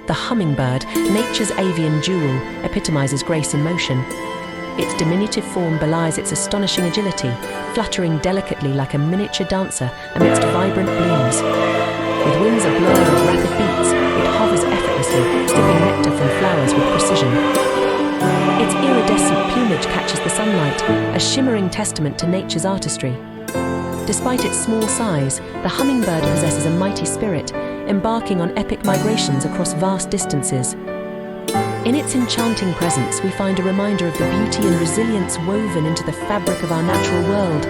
The hummingbird, nature's avian jewel, epitomizes grace in motion. Its diminutive form belies its astonishing agility, fluttering delicately like a miniature dancer amidst vibrant blooms. With wings ablur with rapid beats, it hovers effortlessly, sipping nectar from flowers with precision. Its iridescent plumage catches the sunlight, a shimmering testament to nature's artistry. Despite its small size, the hummingbird possesses a mighty spirit, embarking on epic migrations across vast distances. In its enchanting presence, we find a reminder of the beauty and resilience woven into the fabric of our natural world.